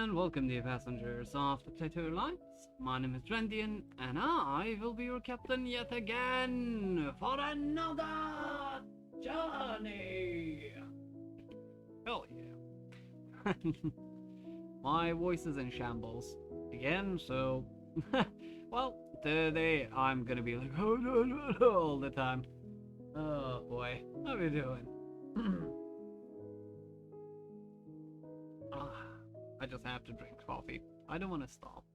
and welcome dear passengers of the Brotato Airlines. My name is Rendian and I will be your captain yet again for another journey. Hell yeah. My voice is in shambles again, so well, today I'm gonna be like all the time. Oh boy, how are you doing? I just have to drink coffee. I don't want to stop.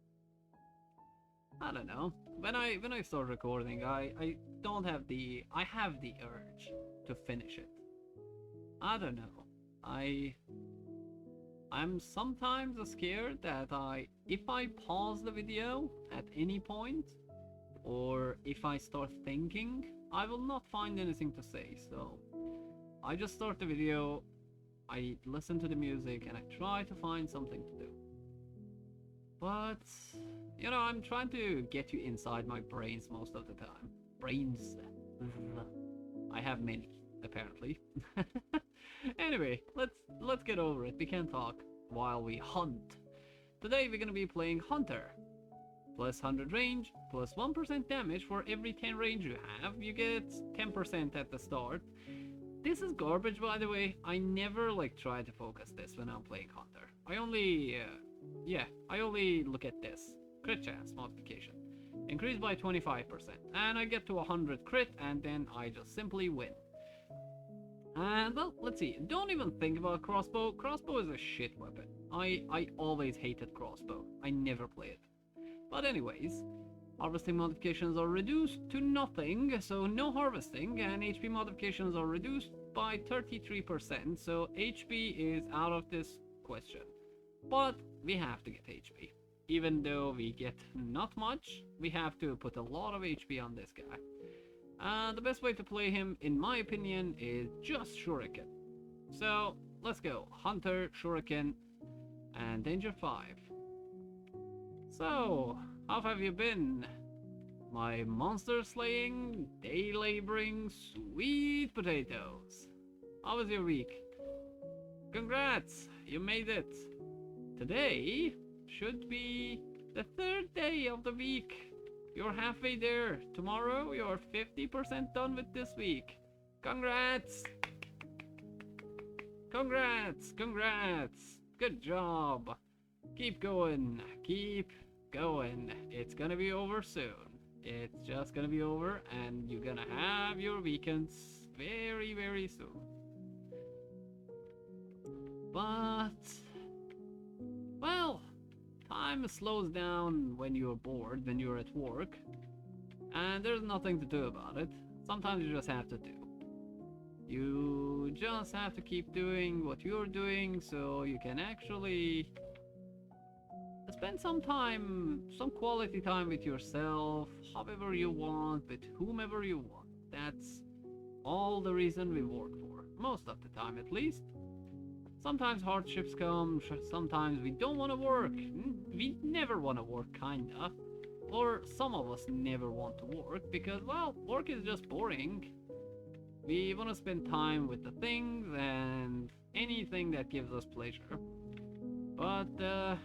I don't know. When I start recording, I don't have the I have the urge to finish it. I don't know. I'm sometimes scared that if I pause the video at any point, or if I start thinking, I will not find anything to say. So I just start the video, I listen to the music, and I try to find something to do. But, you know, I'm trying to get you inside my brains most of the time. Brains. I have many, apparently. Anyway, let's get over it. We can talk while we hunt. Today we're gonna be playing Hunter. Plus 100 range, plus 1% damage for every 10 range you have. You get 10% at the start. This is garbage, by the way. I never try to focus this when I'm playing Hunter. I only look at this. Crit chance modification. Increased by 25%. And I get to 100 crit and then I just simply win. And well, let's see. Don't even think about crossbow. Crossbow is a shit weapon. I always hated crossbow. I never play it. But anyways, harvesting modifications are reduced to nothing, so no harvesting, and HP modifications are reduced by 33%, so HP is out of this question. But we have to get HP. Even though we get not much, we have to put a lot of HP on this guy. The best way to play him, in my opinion, is just Shuriken. So, let's go. Hunter, Shuriken, and Danger 5. So, how have you been? My monster slaying, day laboring, sweet potatoes. How was your week? Congrats, you made it. Today should be the 3rd day of the week. You're halfway there. Tomorrow you're 50% done with this week. Congrats. Congrats, congrats. Good job. Keep going, keep going. It's gonna be over soon. It's just gonna be over and you're gonna have your weekends very, very soon. But, well, time slows down when you're bored, when you're at work, and there's nothing to do about it. Sometimes you just have to do. You just have to keep doing what you're doing so you can actually spend some time, some quality time with yourself, however you want, with whomever you want. That's all the reason we work for, most of the time at least. Sometimes hardships come, sometimes we don't want to work. We never want to work, kinda. Or some of us never want to work because, well, work is just boring. We want to spend time with the things and anything that gives us pleasure. But,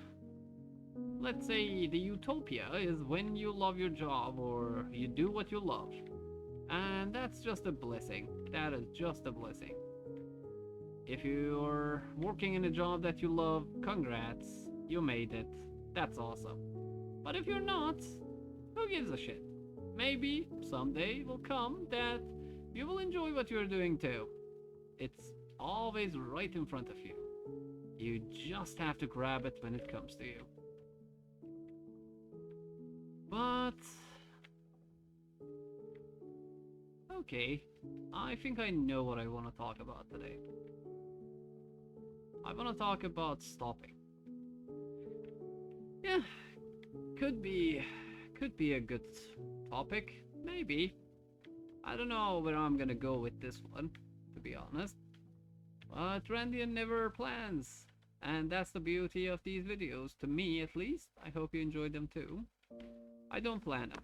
let's say the utopia is when you love your job or you do what you love. And that's just a blessing. That is just a blessing. If you're working in a job that you love, congrats. You made it. That's awesome. But if you're not, who gives a shit? Maybe someday will come that you will enjoy what you're doing too. It's always right in front of you. You just have to grab it when it comes to you. But okay, I think I know what I want to talk about today. I want to talk about stopping. Yeah, could be a good topic, maybe. I don't know where I'm gonna go with this one, to be honest. But Randian never plans, and that's the beauty of these videos, to me at least. I hope you enjoyed them too. I don't plan them.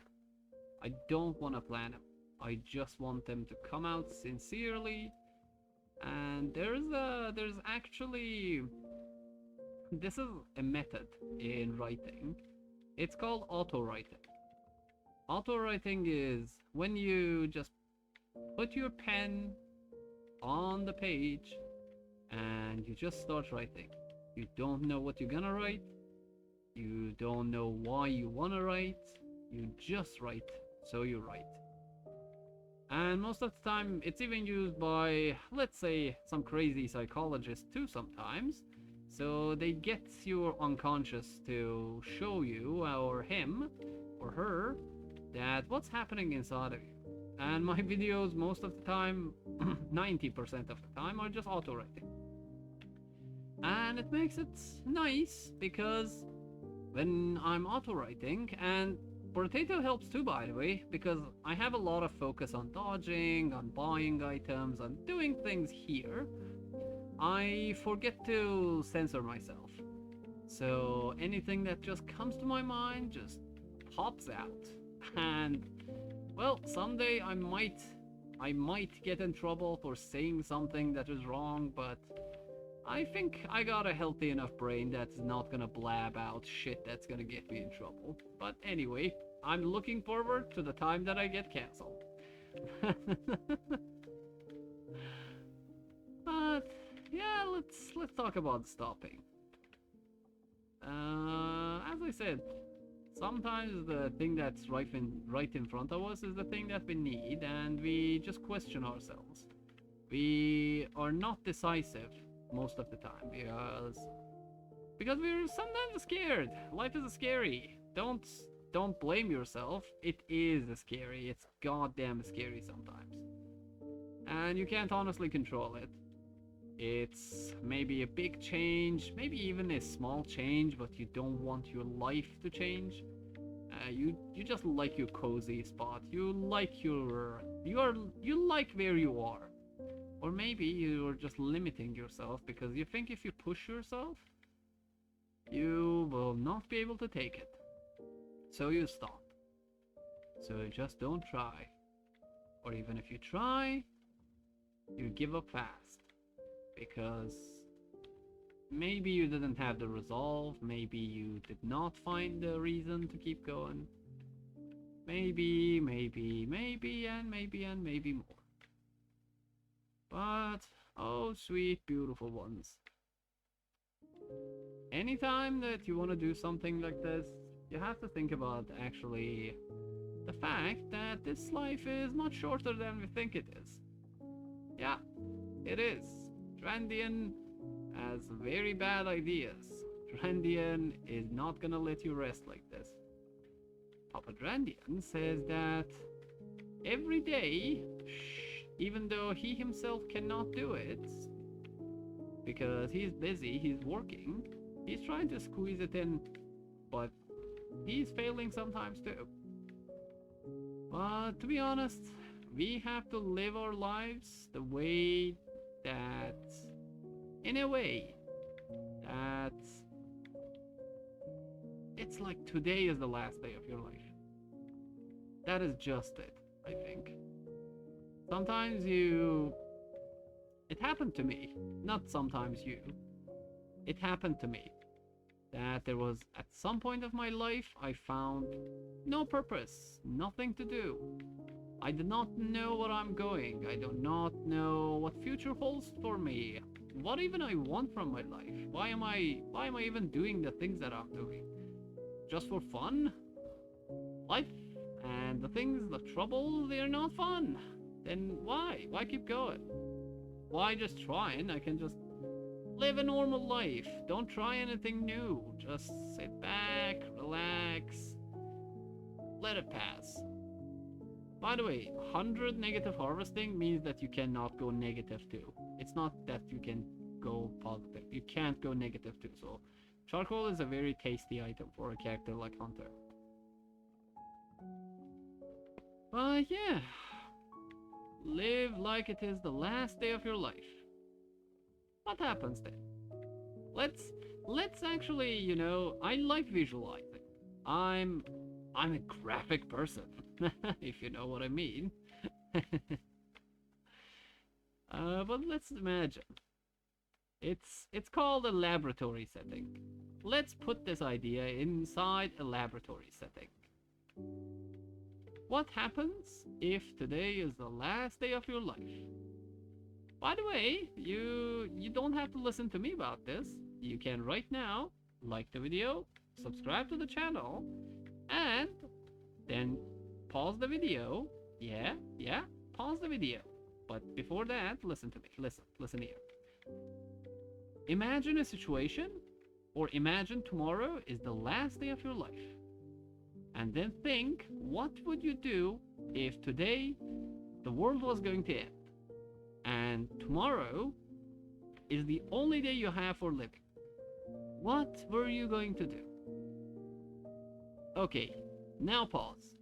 I don't want to plan them. I just want them to come out sincerely. And there's actually this is a method in writing. It's called auto writing. Auto writing is when you just put your pen on the page and you just start writing. You don't know what you're gonna write. You don't know why you wanna write. You just write, so you write. And most of the time, it's even used by, let's say, some crazy psychologists too sometimes. So they get your unconscious to show you, or him, or her, that what's happening inside of you. And my videos, most of the time, 90% of the time, are just auto-writing. And it makes it nice, because when I'm auto-writing, and Brotato helps too, by the way, because I have a lot of focus on dodging, on buying items, on doing things here. I forget to censor myself. So anything that just comes to my mind just pops out. And, well, someday I might get in trouble for saying something that is wrong, but I think I got a healthy enough brain that's not gonna blab out shit that's gonna get me in trouble. But anyway, I'm looking forward to the time that I get cancelled. But yeah, let's talk about stopping. As I said, sometimes the thing that's right in front of us is the thing that we need, and we just question ourselves. We are not decisive most of the time because we're sometimes scared. Life is scary. Don't blame yourself. It is scary. It's goddamn scary sometimes, and you can't honestly control it. It's maybe a big change, maybe even a small change, but you don't want your life to change. You just like your cozy spot. You like where you are. Or maybe you're just limiting yourself because you think if you push yourself, you will not be able to take it. So you stop. So you just don't try. Or even if you try, you give up fast. Because maybe you didn't have the resolve, maybe you did not find the reason to keep going. Maybe, and maybe more. But, oh sweet, beautiful ones. Anytime that you want to do something like this, you have to think about actually the fact that this life is much shorter than we think it is. Yeah, it is. Trandian has very bad ideas. Trandian is not gonna let you rest like this. Papa Trandian says that every day, even though he himself cannot do it, because he's busy, he's working, he's trying to squeeze it in, but he's failing sometimes too. But to be honest, we have to live our lives the way that, in a way, that it's like today is the last day of your life. That is just it, I think. Sometimes it happened to me, not sometimes you. It happened to me that there was, at some point of my life, I found no purpose, nothing to do. I do not know where I'm going. I do not know what future holds for me. What even I want from my life. Why am I even doing the things that I'm doing? Just for fun? Life and the things, the trouble, they're not fun. Then why? Why keep going? Why just trying? I can just live a normal life. Don't try anything new. Just sit back, relax, let it pass. By the way, 100 negative harvesting means that you cannot go negative 2. It's not that you can go positive. You can't go negative 2. So charcoal is a very tasty item for a character like Hunter. But yeah, live like it is the last day of your life. What happens then? Let's actually, you know, I like visualizing. I'm a graphic person, if you know what I mean. But let's imagine It's called a laboratory setting. Let's put this idea inside a laboratory setting. What happens if today is the last day of your life? By the way, you don't have to listen to me about this. You can right now like the video, subscribe to the channel, and then pause the video. Yeah, pause the video. But before that, listen to me. Listen here. Imagine a situation, or imagine tomorrow is the last day of your life. And then think, what would you do if today the world was going to end? And tomorrow is the only day you have for living. What were you going to do? Okay, now pause.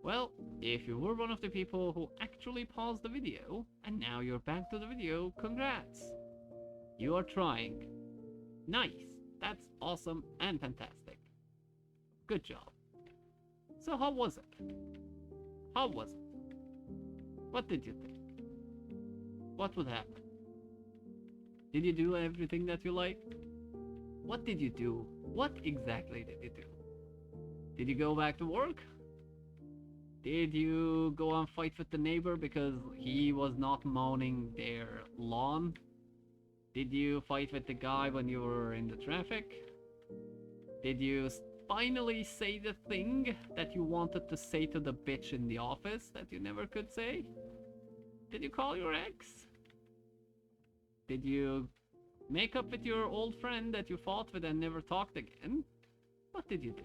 Well, if you were one of the people who actually paused the video, and now you're back to the video, congrats! You are trying. Nice! That's awesome and fantastic. Good job. So how was it? How was it? What did you think? What would happen? Did you do everything that you liked? What did you do? What exactly did you do? Did you go back to work? Did you go and fight with the neighbor because he was not mowing their lawn? Did you fight with the guy when you were in the traffic? Did you finally say the thing that you wanted to say to the bitch in the office that you never could say? Did you call your ex? Did you make up with your old friend that you fought with and never talked again? What did you do?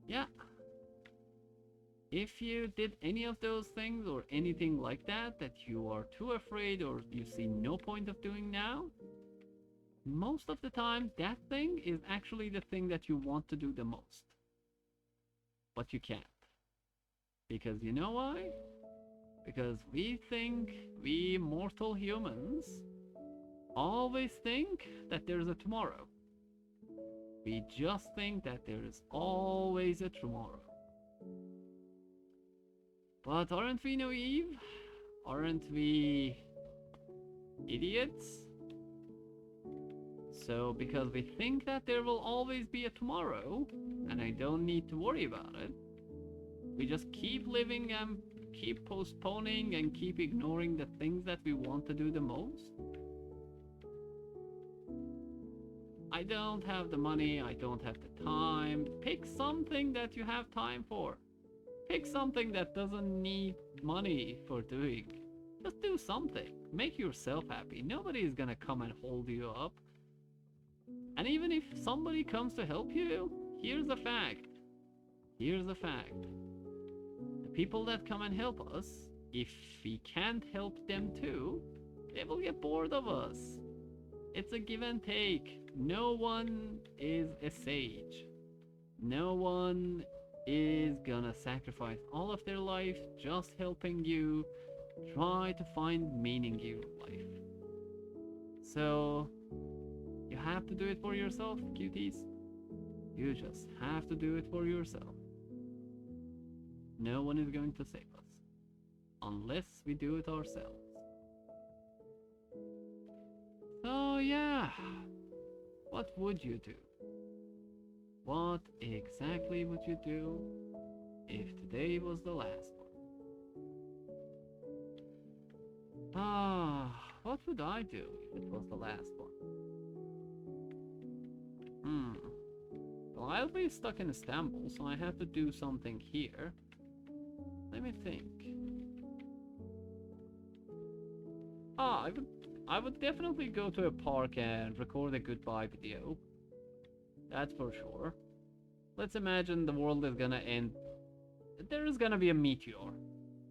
Yeah. If you did any of those things or anything like that you are too afraid or you see no point of doing now, most of the time that thing is actually the thing that you want to do the most. But you can't. Because you know why? Because we mortal humans always think that there's a tomorrow. We just think that there is always a tomorrow. But aren't we naive? Aren't we idiots? So because we think that there will always be a tomorrow, and I don't need to worry about it, we just keep living and keep postponing and keep ignoring the things that we want to do the most. I don't have the money, I don't have the time. Pick something that you have time for. Pick something that doesn't need money for doing. Just do something. Make yourself happy. Nobody is gonna come and hold you up. And even if somebody comes to help you, here's the fact. Here's the fact. The people that come and help us, if we can't help them too, they will get bored of us. It's a give and take. No one is a sage. No one is gonna sacrifice all of their life just helping you try to find meaning in your life. So you have to do it for yourself, cuties. You just have to do it for yourself. No one is going to save us unless we do it ourselves. So yeah, what would you do? What exactly would you do if today was the last one? What would I do if it was the last one? Well, I'll be stuck in Istanbul, so I have to do something here. Let me think. I would definitely go to a park and record a goodbye video. That's for sure. Let's imagine the world is gonna end. There is gonna be a meteor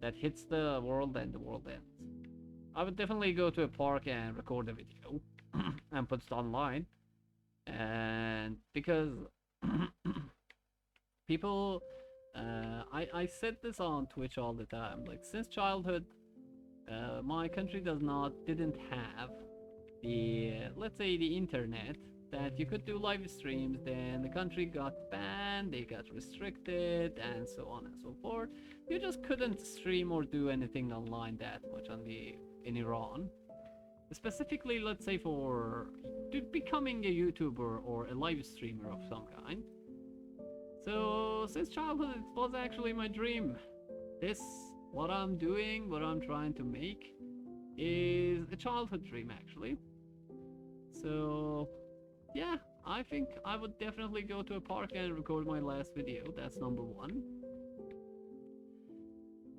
that hits the world and the world ends. I would definitely go to a park and record a video and put it online. And because people, I said this on Twitch all the time. Like since childhood, my country didn't have the, let's say, the internet that you could do live streams. Then the country got bad ban, they got restricted, and so on and so forth. You just couldn't stream or do anything online that much in Iran. Specifically, let's say for becoming a YouTuber or a live streamer of some kind. So since childhood, it was actually my dream. What I'm doing, what I'm trying to make, is a childhood dream actually. So yeah, I think I would definitely go to a park and record my last video. That's number one.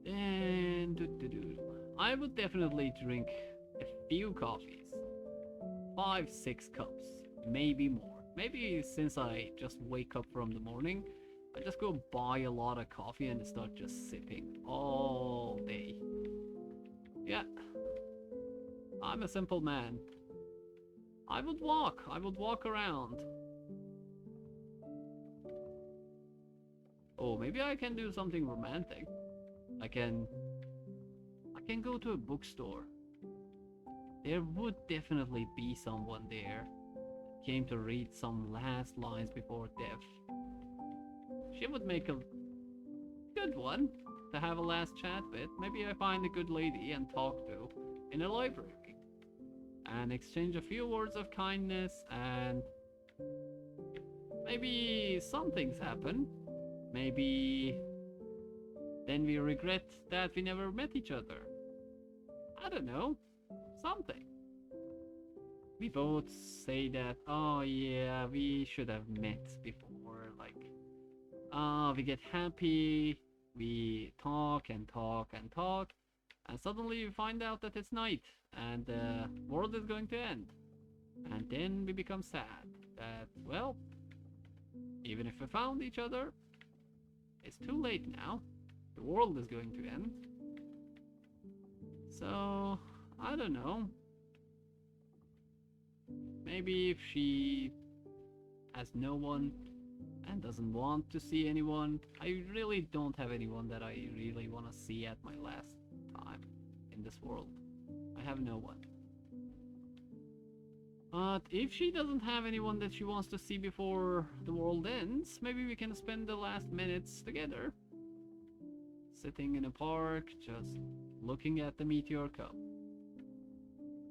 And I would definitely drink a few coffees. 5-6 cups, maybe more. Maybe since I just wake up from the morning, I just go buy a lot of coffee and start just sipping all day. Yeah, I'm a simple man. I would walk around. Oh, maybe I can do something romantic. I can go to a bookstore. There would definitely be someone there that came to read some last lines before death. She would make a good one to have a last chat with. Maybe I find a good lady and talk to in a library and exchange a few words of kindness, and maybe some things happen. Maybe then we regret that we never met each other. I don't know. Something. We both say that, oh yeah, we should have met before. Like, we get happy, we talk and talk and talk, and suddenly we find out that it's night and the world is going to end. And then we become sad that, well, even if we found each other, it's too late now. The world is going to end. So, I don't know. Maybe if she has no one and doesn't want to see anyone, I really don't have anyone that I really want to see at my last time in this world. I have no one. But if she doesn't have anyone that she wants to see before the world ends, maybe we can spend the last minutes together. Sitting in a park, just looking at the meteor come.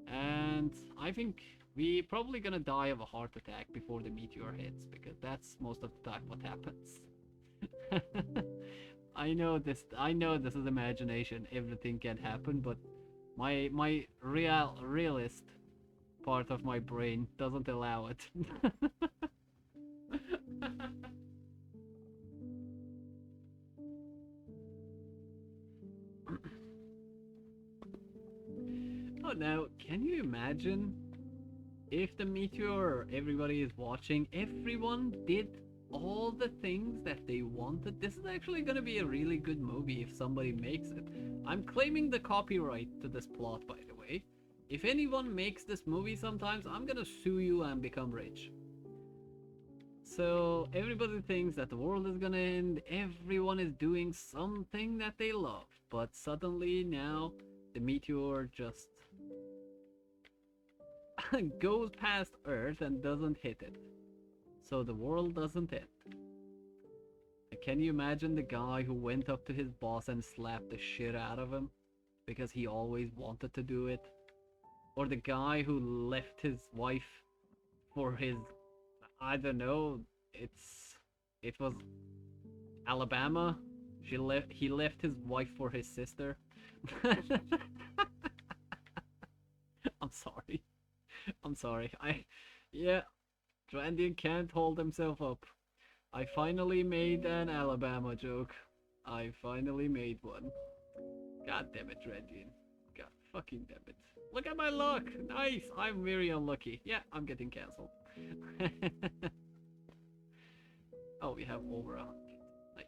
And I think we probably gonna die of a heart attack before the meteor hits, because that's most of the time what happens. I know this is imagination, everything can happen, but my realist part of my brain doesn't allow it. Oh, now, can you imagine if the meteor everybody is watching, everyone did all the things that they wanted? This is actually gonna be a really good movie if somebody makes it. I'm claiming the copyright to this plot, by the way. If anyone makes this movie sometimes, I'm gonna sue you and become rich. So everybody thinks that the world is gonna end, everyone is doing something that they love, but suddenly now the meteor just goes past Earth and doesn't hit it. So the world doesn't end. Can you imagine the guy who went up to his boss and slapped the shit out of him because he always wanted to do it? Or the guy who left his wife for his, I don't know, it was Alabama. He left his wife for his sister. I'm sorry. Yeah, Randian can't hold himself up. I finally made an Alabama joke. I finally made one. God damn it, Randian. God fucking damn it. Look at my luck! Nice! I'm very unlucky. Yeah, I'm getting cancelled. Oh, we have over 100. Nice.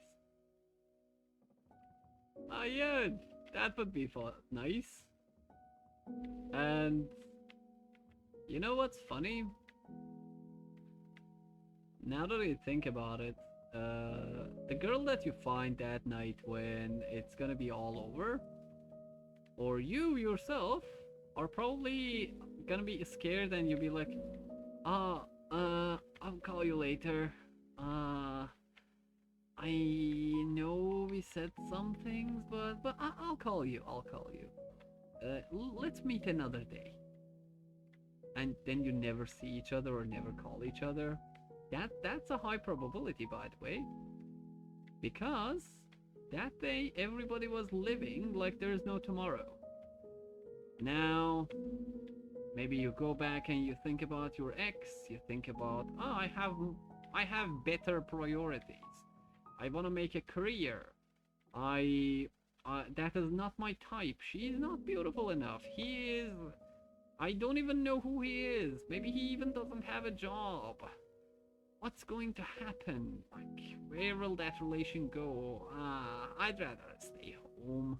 Ah, yeah, that would be fun. Nice. And you know what's funny? Now that I think about it, the girl that you find that night when it's gonna be all over, or you yourself, are probably gonna be scared and you'll be like, I'll call you later. I know we said some things, but I'll call you. I'll call you. Let's meet another day. And then you never see each other or never call each other. That's a high probability, by the way, because that day everybody was living like there's no tomorrow. Now, maybe you go back and you think about your ex. You think about, oh, I have better priorities. I want to make a career. That is not my type. She is not beautiful enough. He is. I don't even know who he is. Maybe he even doesn't have a job. What's going to happen? Like, where will that relation go? I'd rather stay home.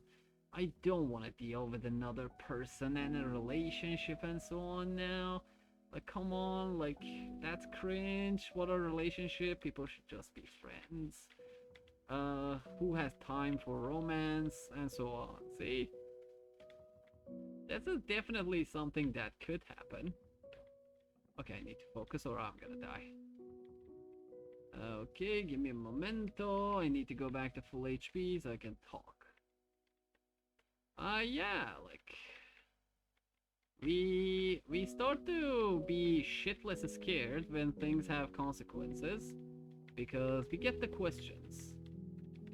I don't want to deal with another person and a relationship and so on now. Like, come on, like, that's cringe. What a relationship? People should just be friends. Who has time for romance and so on? See? That's definitely something that could happen. Okay, I need to focus or I'm gonna die. Okay, give me a momento. I need to go back to full HP so I can talk. Yeah, like... We start to be shitless scared when things have consequences. Because we get the questions.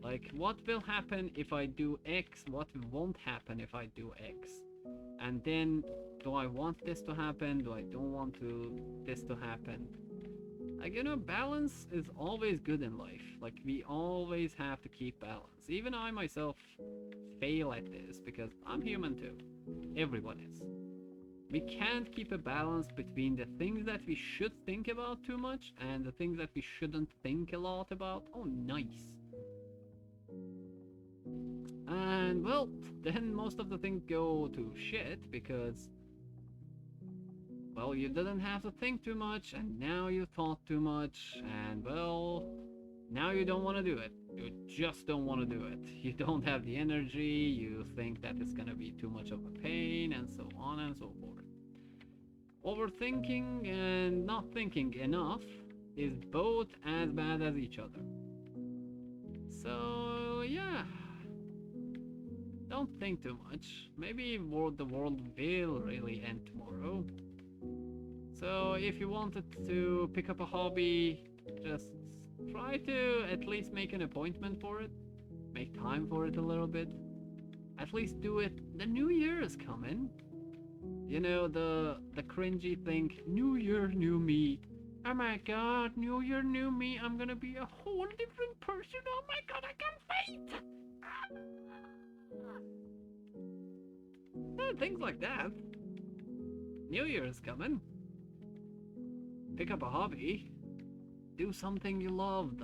Like, what will happen if I do X? What won't happen if I do X? And then, do I want this to happen? Do I don't want this to happen? Like, you know, balance is always good in life. Like, we always have to keep balance. Even I myself fail at this because I'm human too. Everyone is. We can't keep a balance between the things that we should think about too much and the things that we shouldn't think a lot about. Oh, nice. And, well, then most of the things go to shit because, well, you didn't have to think too much, and now you thought too much, and, well, now you don't want to do it. You just don't want to do it. You don't have the energy, you think that it's gonna be too much of a pain, and so on and so forth. Overthinking and not thinking enough is both as bad as each other. So, yeah. Don't think too much. Maybe the world will really end tomorrow. So if you wanted to pick up a hobby, just try to at least make an appointment for it. Make time for it a little bit. At least do it. The new year is coming. You know, the cringy thing, new year, new me. Oh my god, new year, new me. I'm gonna be a whole different person. Oh my god, I can't wait. Things like that. New Year is coming. Pick up a hobby. Do something you loved.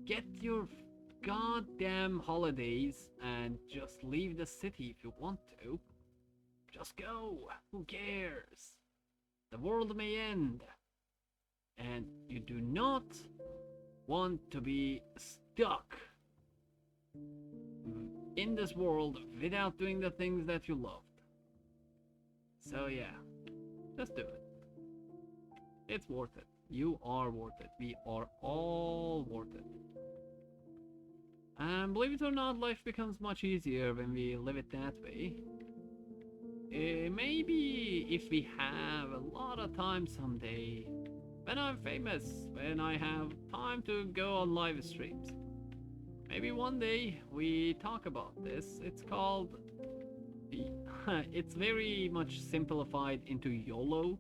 Get your goddamn holidays and just leave the city if you want to. Just go. Who cares? The world may end. And you do not want to be stuck in this world without doing the things that you loved. So yeah, just do it. It's worth it. You are worth it. We are all worth it. And believe it or not, life becomes much easier when we live it that way. Maybe if we have a lot of time someday, when I'm famous, when I have time to go on live streams, maybe one day we talk about this. It's called... it's very much simplified into YOLO.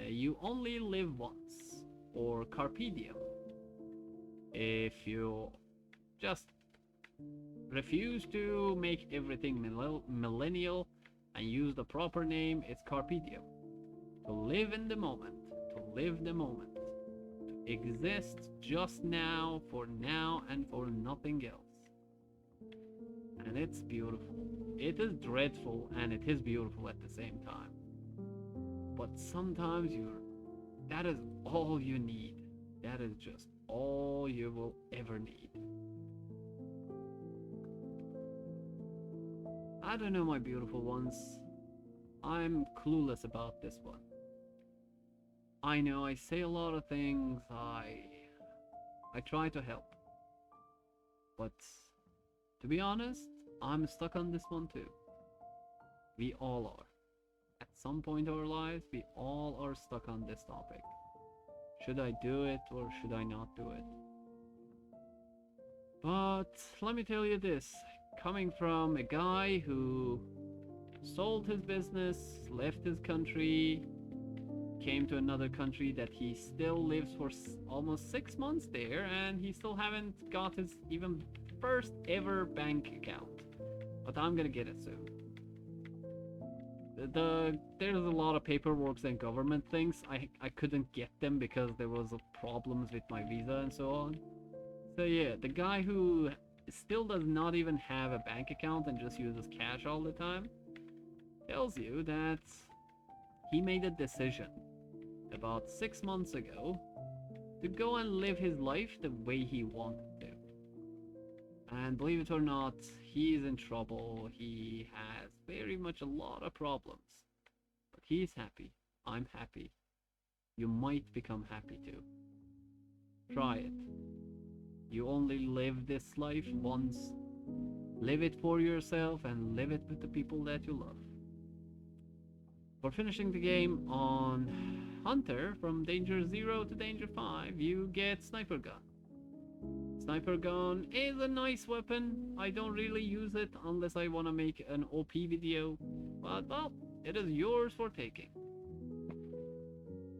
You only live once. Or Carpe Diem. If you just refuse to make everything millennial and use the proper name, it's Carpe Diem. To live in the moment. To live the moment. To exist just now and for nothing else. And it's beautiful. It is dreadful and it is beautiful at the same time. But sometimes that is all you need. That is just all you will ever need. I don't know, my beautiful ones. I'm clueless about this one. I know I say a lot of things. I I try to help. But to be honest, I'm stuck on this one too. We all are. At some point in our lives, we all are stuck on this topic. Should I do it or should I not do it? But let me tell you this, coming from a guy who sold his business, left his country, came to another country that he still lives for almost 6 months there, and he still haven't got his even first ever bank account. But I'm gonna get it soon. There's a lot of paperwork and government things. I couldn't get them because there was problems with my visa and so on. So yeah, the guy who still does not even have a bank account and just uses cash all the time tells you that he made a decision about 6 months ago to go and live his life the way he wanted to. And believe it or not, he is in trouble. He has very much a lot of problems. But he's happy. I'm happy. You might become happy too. Try it. You only live this life once. Live it for yourself and live it with the people that you love. For finishing the game on Hunter, from Danger 0 to Danger 5, you get Sniper Gun. Sniper Gun is a nice weapon. I don't really use it unless I want to make an OP video. But, well, it is yours for taking.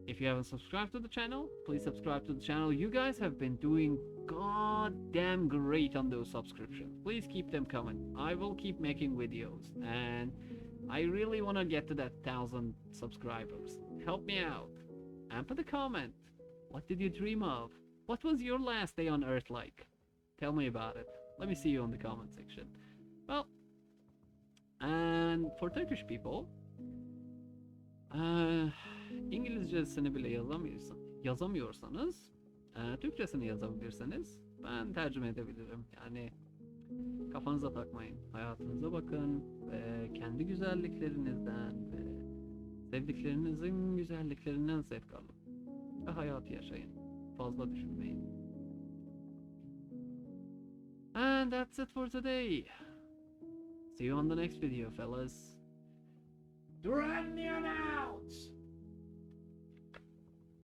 If you haven't subscribed to the channel, please subscribe to the channel. You guys have been doing goddamn great on those subscriptions. Please keep them coming. I will keep making videos. And I really want to get to that 1,000 subscribers. Help me out. And put a comment. What did you dream of? What was your last day on Earth like? Tell me about it. Let me see you in the comment section. Well, and for Turkish people, İngilizcesini bile yazamıyorsanız, Türkçesini yazabilirseniz ben tercüme edebilirim. Yani kafanıza takmayın. Hayatınıza bakın ve kendi güzelliklerinizden ve sevdiklerinizin güzelliklerinden zevk alın. Ve hayatı yaşayın. Fazla düşünmeyin. And that's it for today. See you on the next video, fellas. Duranian out!